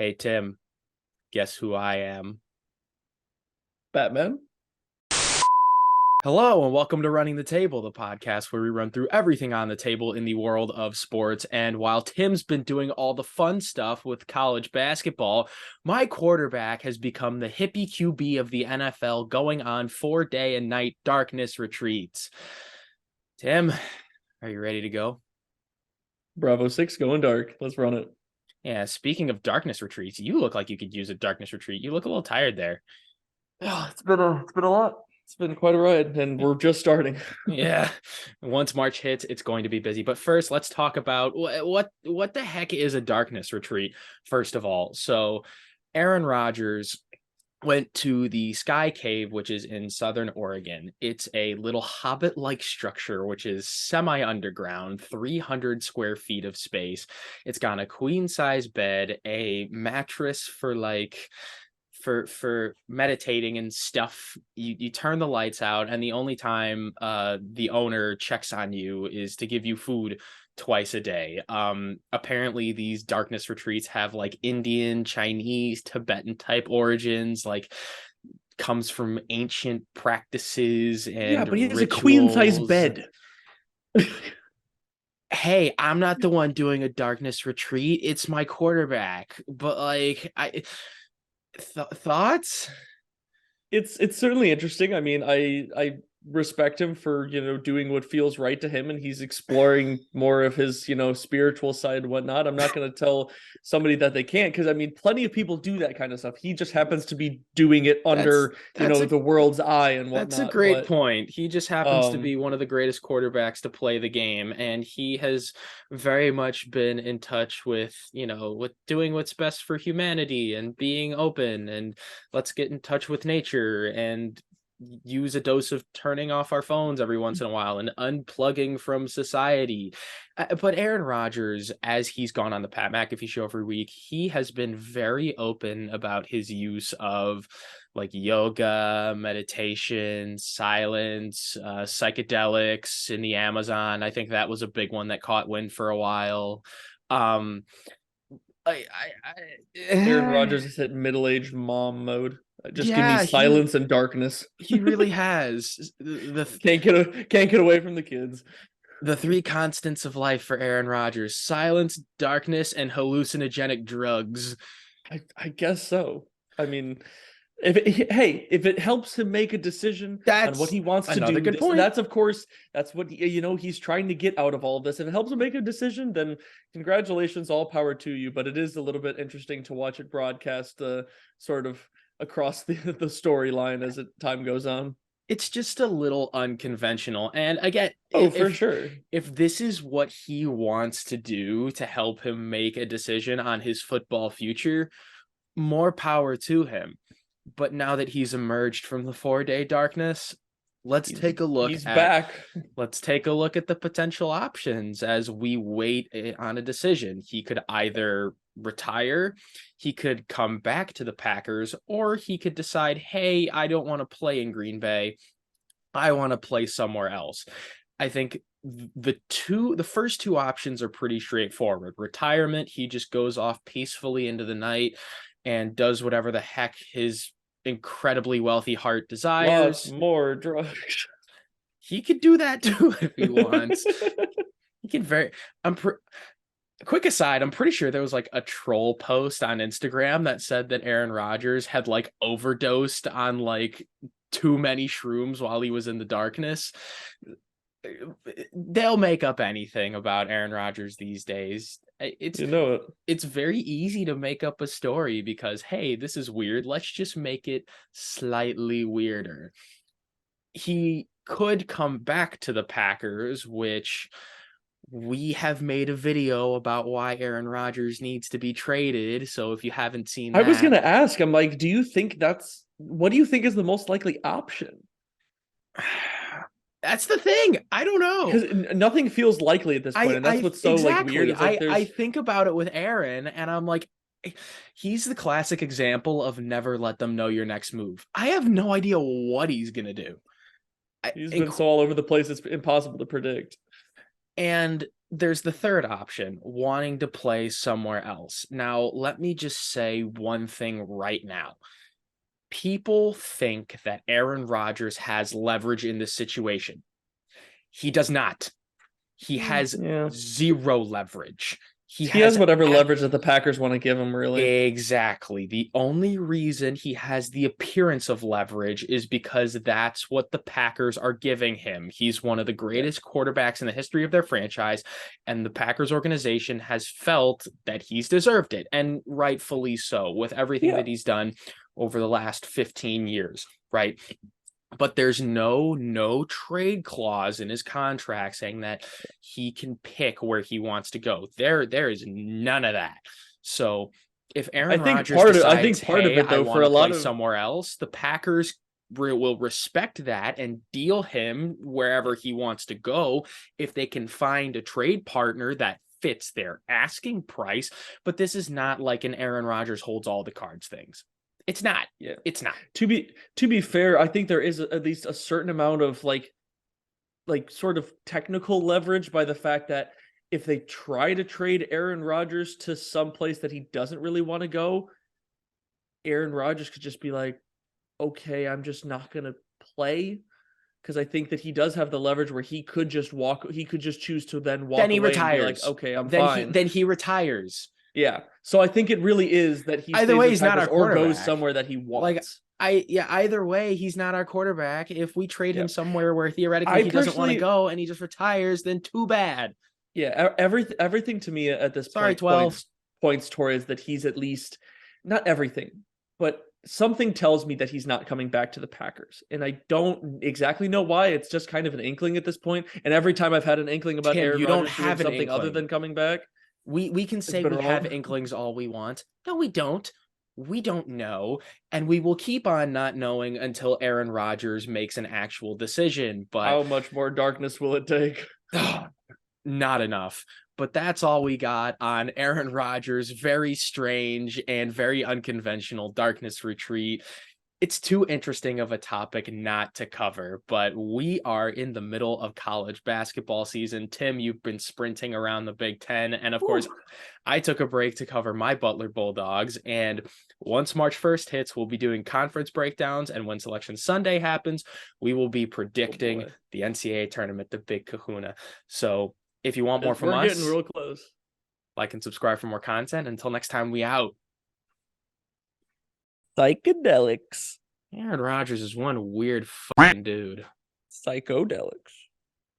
Hey, Tim, guess who I am? Batman. Hello, and welcome to Running the Table, the podcast where we run through everything on the table in the world of sports. And while Tim's been doing all the fun stuff with college basketball, my quarterback has become the hippie QB of the NFL, going on 4-day and night darkness retreats. Tim, are you ready to go? Bravo 6 going dark. Let's run it. Yeah, speaking of darkness retreats, you look like you could use a darkness retreat. You look a little tired there. Yeah, it's been a lot. It's been quite a ride, and we're just starting. Yeah, once March hits, it's going to be busy. But first, let's talk about what the heck is a darkness retreat, first of all. So, Aaron Rodgers went to the Sky Cave, which is in Southern Oregon. It's a little hobbit-like structure, which is semi-underground, 300 square feet of space. It's got a queen-size bed, a mattress for for meditating and stuff. You turn the lights out, and the only time the owner checks on you is to give you food twice a day. Apparently these darkness retreats have like Indian, Chinese, Tibetan type origins, like comes from ancient practices Yeah, and but he has a queen size rituals. bed. Hey, I'm not the one doing a darkness retreat. It's my quarterback. But like I thoughts? It's certainly interesting. I mean, I respect him for doing what feels right to him, and he's exploring more of his spiritual side and whatnot. I'm not going to tell somebody that they can't, because I mean, plenty of people do that kind of stuff. He just happens to be doing it That's under that's a the world's eye and That's a whatnot. great But point. He just happens to um be one of the greatest quarterbacks to play the game, and he has very much been in touch with, with doing what's best for humanity and being open and let's get in touch with nature and use a dose of turning off our phones every once in a while and unplugging from society. But Aaron Rodgers, as he's gone on the Pat McAfee show every week, he has been very open about his use of like yoga, meditation, silence, psychedelics in the Amazon. I think that was a big one that caught wind for a while. Um, Aaron I Rodgers is at middle-aged mom mode. Just give me yeah, he silence and darkness. he really has Can't get away from the kids. the three constants of life for Aaron Rodgers: silence, darkness, and hallucinogenic drugs. I guess so. I mean, if it helps him make a decision on what That's he wants to another do, good point. that's of course that's what he's trying to get out of all of this. If it helps him make a decision, then congratulations, all power to you. But it is a little bit interesting to watch it broadcast, sort of across the storyline as time goes on. It's just a little unconventional. And again, Oh, for sure. if this is what he wants to do to help him make a decision on his football future, more power to him. But now that he's emerged from the 4-day darkness, let's take a look He's at back. let's take a look at the potential options as we wait on a decision. He could either retire, he could come back to the Packers, or he could decide, hey, I don't want to play in Green Bay. I want to play somewhere else. I think the first two options are pretty straightforward. Retirement, he just goes off peacefully into the night and does whatever the heck his incredibly wealthy heart Lots desires. more drugs. He could do that too if he wants. He can very. Quick aside, I'm pretty sure there was like a troll post on Instagram that said that Aaron Rodgers had like overdosed on like too many shrooms while he was in the darkness. They'll make up anything about Aaron Rodgers these days. It's You know it. it's very easy to make up a story because, hey, this is weird. Let's just make it slightly weirder. He could come back to the Packers, which we have made a video about why Aaron Rodgers needs to be traded. So if you haven't seen I was that, gonna ask. I'm like, do you think what do you think is the most likely option? that's the thing. I don't know. Because nothing feels likely at this point, and that's I what's so like weird. exactly. It's like I there's think about it with Aaron, and I'm like, he's the classic example of never let them know your next move. I have no idea what he's gonna do. he's been so all over the place it's impossible to predict. And there's the third option, wanting to play somewhere else. Now, let me just say one thing right now. People think that Aaron Rodgers has leverage in this situation. He does not. He has Yeah. zero leverage. He He has has whatever leverage that the Packers want to give him, really. exactly. The only reason he has the appearance of leverage is because that's what the Packers are giving him. He's one of the Yeah. greatest quarterbacks in the history of their franchise, and the Packers organization has felt that he's deserved it, and rightfully so, with everything Yeah. that he's done over the last 15 years, right? But there's no trade clause in his contract saying that he can pick where he wants to go. There is none of that. So if Aaron Rodgers I decides, think part of hey, it I though, for want a to lot play of somewhere else, the Packers will respect that and deal him wherever he wants to go if they can find a trade partner that fits their asking price. But this is not like an Aaron Rodgers holds all the cards things. It's not. yeah. It's not. To be fair, I think there is at least a certain amount of like sort of technical leverage by the fact that if they try to trade Aaron Rodgers to some place that he doesn't really want to go, Aaron Rodgers could just be like, okay, I'm just not going to play. Because I think that he does have the leverage where he could just choose to then Then walk he away and be like, retires. okay, I'm Then he fine. then he retires. Yeah. So I think it really is that he Either stays way, with he's not Packers our or goes quarterback. somewhere that he Like wants. either way, he's not our quarterback. If we trade Yeah. him somewhere where theoretically I he doesn't want to personally, go and he just retires, then too bad. yeah, everything to me at this Sorry, point 12. points towards that he's at least not everything, but something tells me that he's not coming back to the Packers. And I don't exactly know why. It's just kind of an inkling at this point. And every time I've had an inkling about Tim, Aaron you don't Rodgers doing have an something other inkling. than coming back, We can it's say been we have wrong. inklings all we want. No, we don't. We don't know, and we will keep on not knowing until Aaron Rodgers makes an actual decision. But How much more darkness will it take? not enough. But that's all we got on Aaron Rodgers' very strange and very unconventional darkness retreat. It's too interesting of a topic not to cover, but we are in the middle of college basketball season. Tim, you've been sprinting around the Big Ten. And of course, I took a break to cover my Butler Bulldogs. And once March 1st hits, we'll be doing conference breakdowns. And when Selection Sunday happens, we will be predicting the NCAA tournament, the Big Kahuna. So if you want more from We're getting us, real close. like and subscribe for more content. Until next time, we out. Psychedelics. Aaron Rodgers is one weird fucking dude. Psychodelics.